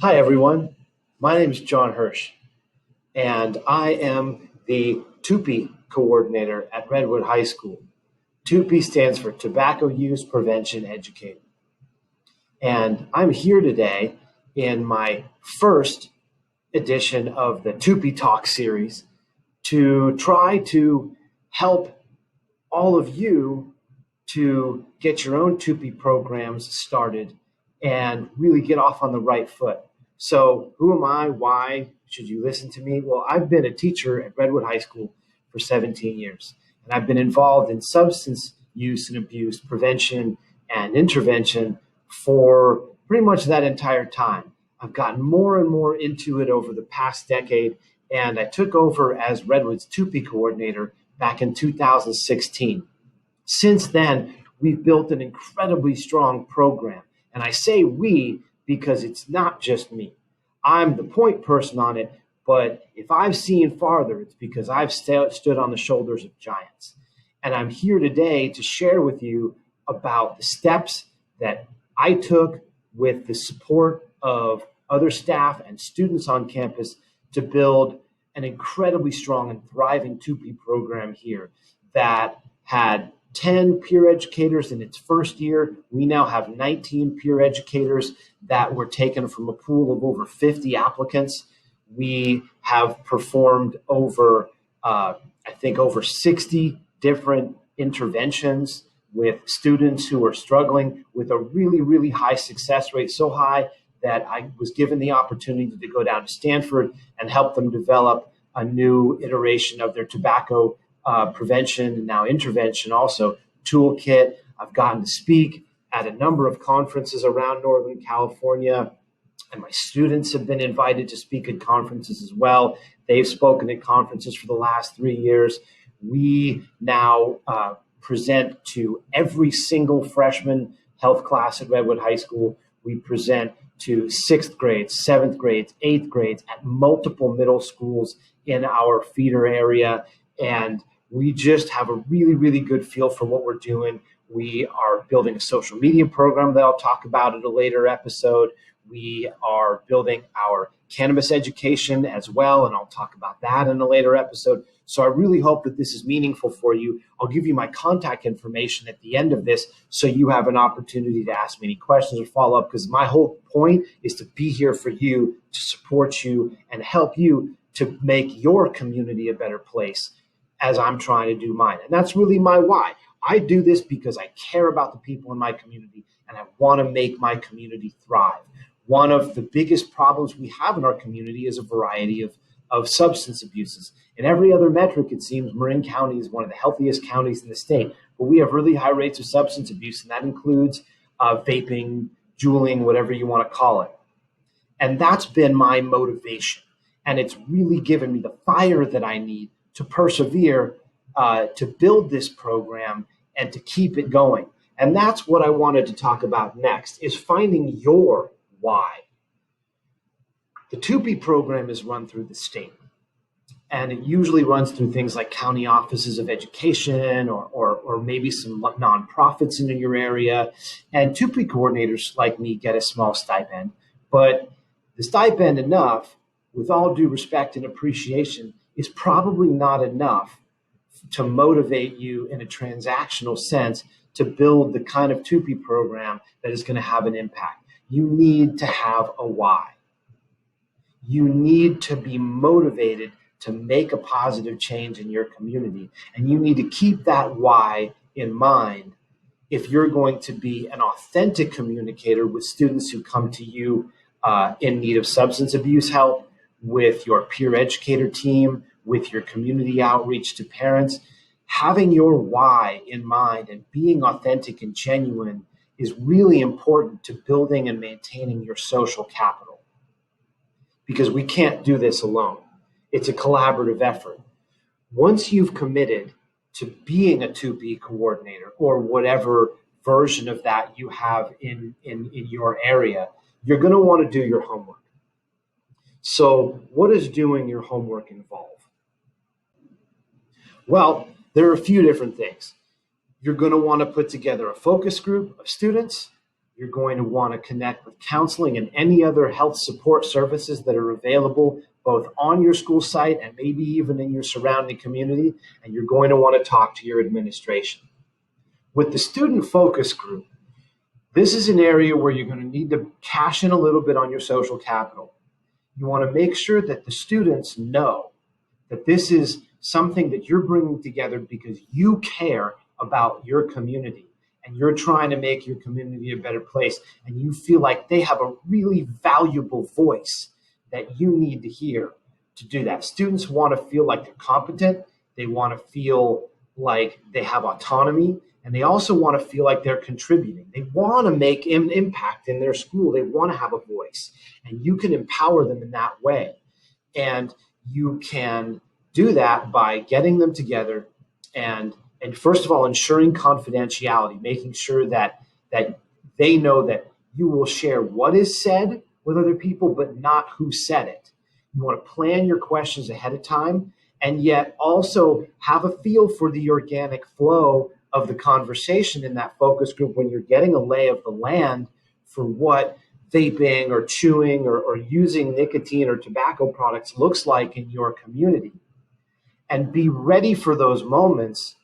Hi, everyone. My name is John Hirsch, and I am the TUPE coordinator at Redwood High School. TUPE stands for Tobacco Use Prevention Educator. And I'm here today in my first edition of the TUPE Talk series to try to help all of you to get your own TUPE programs started and really get off on the right foot. So who am I? Why should you listen to me? Well, I've been a teacher at Redwood High School for 17 years, and I've been involved in substance use and abuse prevention and intervention for pretty much that entire time. I've gotten more and more into it over the past decade, and I took over as Redwood's TUPE coordinator back in 2016. Since then, we've built an incredibly strong program. And I say we because it's not just me. I'm the point person on it, but if I've seen farther, it's because I've stood on the shoulders of giants. And I'm here today to share with you about the steps that I took with the support of other staff and students on campus to build an incredibly strong and thriving TUPE program here that had 10 peer educators in its first year. We now have 19 peer educators that were taken from a pool of over 50 applicants. We have performed over 60 different interventions with students who are struggling with a really, really high success rate, so high that I was given the opportunity to go down to Stanford and help them develop a new iteration of their tobacco prevention and now intervention also toolkit. I've gotten to speak at a number of conferences around Northern California, and my students have been invited to speak at conferences as well. They've spoken at conferences for the last 3 years. We now present to every single freshman health class at Redwood High School. We present to 6th grades, 7th grades, 8th grades at multiple middle schools in our feeder area. And we just have a really, really good feel for what we're doing. We are building a social media program that I'll talk about in a later episode. We are building our cannabis education as well, and I'll talk about that in a later episode. So I really hope that this is meaningful for you. I'll give you my contact information at the end of this so you have an opportunity to ask me any questions or follow up, because my whole point is to be here for you, to support you, and help you to make your community a better place as I'm trying to do mine. And that's really my why. I do this because I care about the people in my community and I want to make my community thrive. One of the biggest problems we have in our community is a variety of substance abuses. In every other metric, it seems Marin County is one of the healthiest counties in the state, but we have really high rates of substance abuse, and that includes vaping, juuling, whatever you want to call it. And that's been my motivation. And it's really given me the fire that I need to persevere, to build this program and to keep it going. And that's what I wanted to talk about next, is finding your why. The TUPE program is run through the state, and it usually runs through things like county offices of education or maybe some nonprofits in your area. And TUPE coordinators like me get a small stipend, but the stipend enough, with all due respect and appreciation, is probably not enough to motivate you in a transactional sense to build the kind of TUPE program that is going to have an impact. You need to have a why. You need to be motivated to make a positive change in your community. And you need to keep that why in mind if you're going to be an authentic communicator with students who come to you in need of substance abuse help, with your peer educator team, with your community outreach to parents. Having your why in mind and being authentic and genuine is really important to building and maintaining your social capital, because we can't do this alone. It's a collaborative effort. Once you've committed to being a TUPE coordinator or whatever version of that you have in your area, you're going to want to do your homework. So what does doing your homework involve? Well, there are a few different things. You're going to want to put together a focus group of students You're going to want to connect with counseling and any other health support services that are available both on your school site and maybe even in your surrounding community. And you're going to want to talk to your administration. With the student focus group, this is an area where you're going to need to cash in a little bit on your social capital. You want to make sure that the students know that this is something that you're bringing together because you care about your community and you're trying to make your community a better place, and you feel like they have a really valuable voice that you need to hear to do that. Students want to feel like they're competent. They want to feel like they have autonomy, and they also want to feel like they're contributing. They want to make an impact in their school. They want to have a voice, and you can empower them in that way. And you can do that by getting them together and first of all, ensuring confidentiality, making sure that they know that you will share what is said with other people, but not who said it. You want to plan your questions ahead of time, and yet also have a feel for the organic flow of the conversation in that focus group when you're getting a lay of the land for what vaping or chewing or using nicotine or tobacco products looks like in your community. And be ready for those moments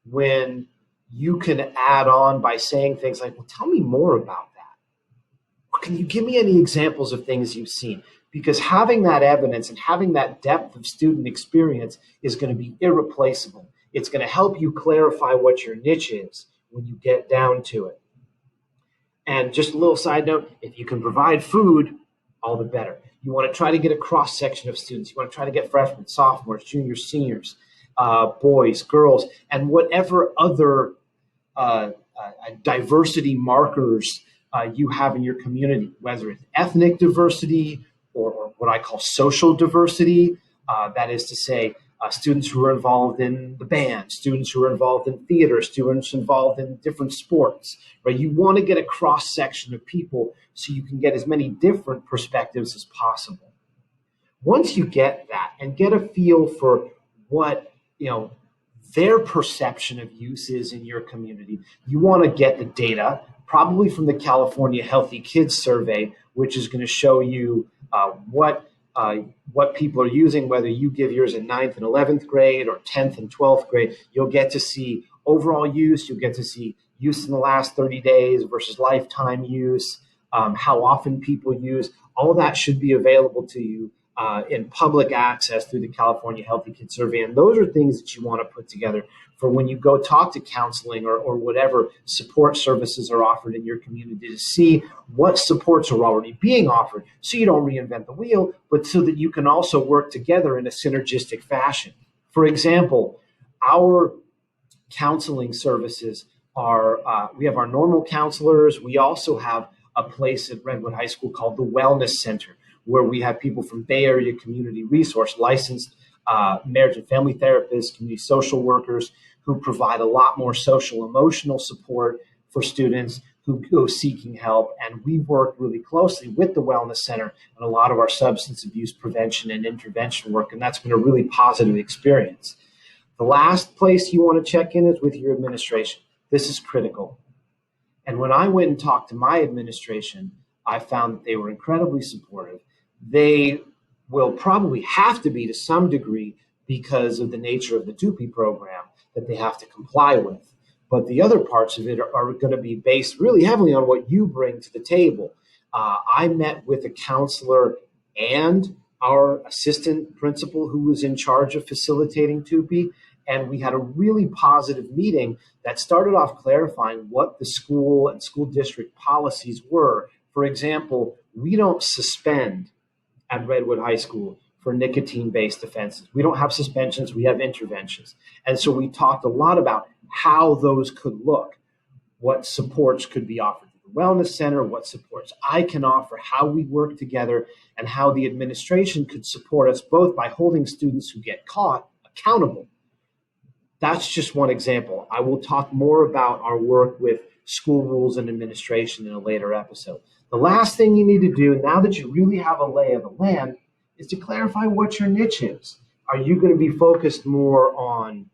when you can add on by saying things like, well, tell me more about that. Or can you give me any examples of things you've seen? Because having that evidence and having that depth of student experience is going to be irreplaceable. It's going to help you clarify what your niche is when you get down to it. And just a little side note, if you can provide food, all the better. You want to try to get a cross section of students. You want to try to get freshmen, sophomores, juniors, seniors, boys, girls, and whatever other diversity markers you have in your community, whether it's ethnic diversity or what I call social diversity. That is to say, students who are involved in the band, students who are involved in theater, students involved in different sports, right? You want to get a cross section of people so you can get as many different perspectives as possible. Once you get that and get a feel for what, their perception of use is in your community, you want to get the data, probably from the California Healthy Kids Survey, which is going to show you what people are using, whether you give yours in 9th and 11th grade or 10th and 12th grade. You'll get to see overall use. You'll get to see use in the last 30 days versus lifetime use, how often people use. All that should be available to you in public access through the California Healthy Kids Survey. And those are things that you want to put together for when you go talk to counseling or whatever support services are offered in your community, to see what supports are already being offered so you don't reinvent the wheel, but so that you can also work together in a synergistic fashion. For example, our counseling services are, we have our normal counselors. We also have a place at Redwood High School called the Wellness Center, where we have people from Bay Area Community Resource, licensed marriage and family therapists, community social workers, who provide a lot more social emotional support for students who go seeking help. And we work really closely with the Wellness Center on a lot of our substance abuse prevention and intervention work, and that's been a really positive experience. The last place you want to check in is with your administration. This is critical. And when I went and talked to my administration, I found that they were incredibly supportive. They will probably have to be to some degree because of the nature of the TUPE program that they have to comply with. But the other parts of it are going to be based really heavily on what you bring to the table. I met with a counselor and our assistant principal who was in charge of facilitating TUPE, and we had a really positive meeting that started off clarifying what the school and school district policies were. For example, we don't suspend at Redwood High School for nicotine-based offenses. We don't have suspensions, we have interventions. And so we talked a lot about how those could look, what supports could be offered to the Wellness Center, what supports I can offer, how we work together, and how the administration could support us both by holding students who get caught accountable. That's just one example. I will talk more about our work with school rules and administration in a later episode. The last thing you need to do, now that you really have a lay of the land, is to clarify what your niche is. Are you going to be focused more on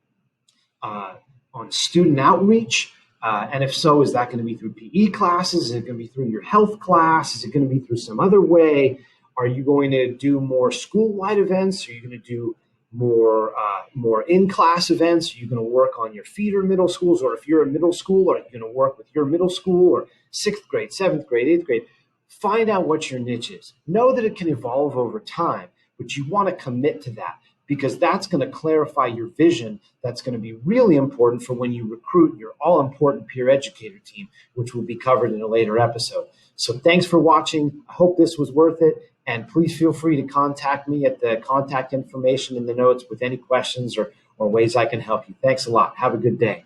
student outreach? And if so, is that going to be through PE classes? Is it going to be through your health class? Is it going to be through some other way? Are you going to do more school-wide events? Are you going to do more in-class events? Are you going to work on your feeder middle schools? Or if you're a middle school, are you going to work with your middle school or sixth grade, seventh grade, eighth grade? Find out what your niche is. Know that it can evolve over time, but you want to commit to that because that's going to clarify your vision. That's going to be really important for when you recruit your all-important peer educator team, which will be covered in a later episode. So thanks for watching. I hope this was worth it. And please feel free to contact me at the contact information in the notes with any questions or ways I can help you. Thanks a lot. Have a good day.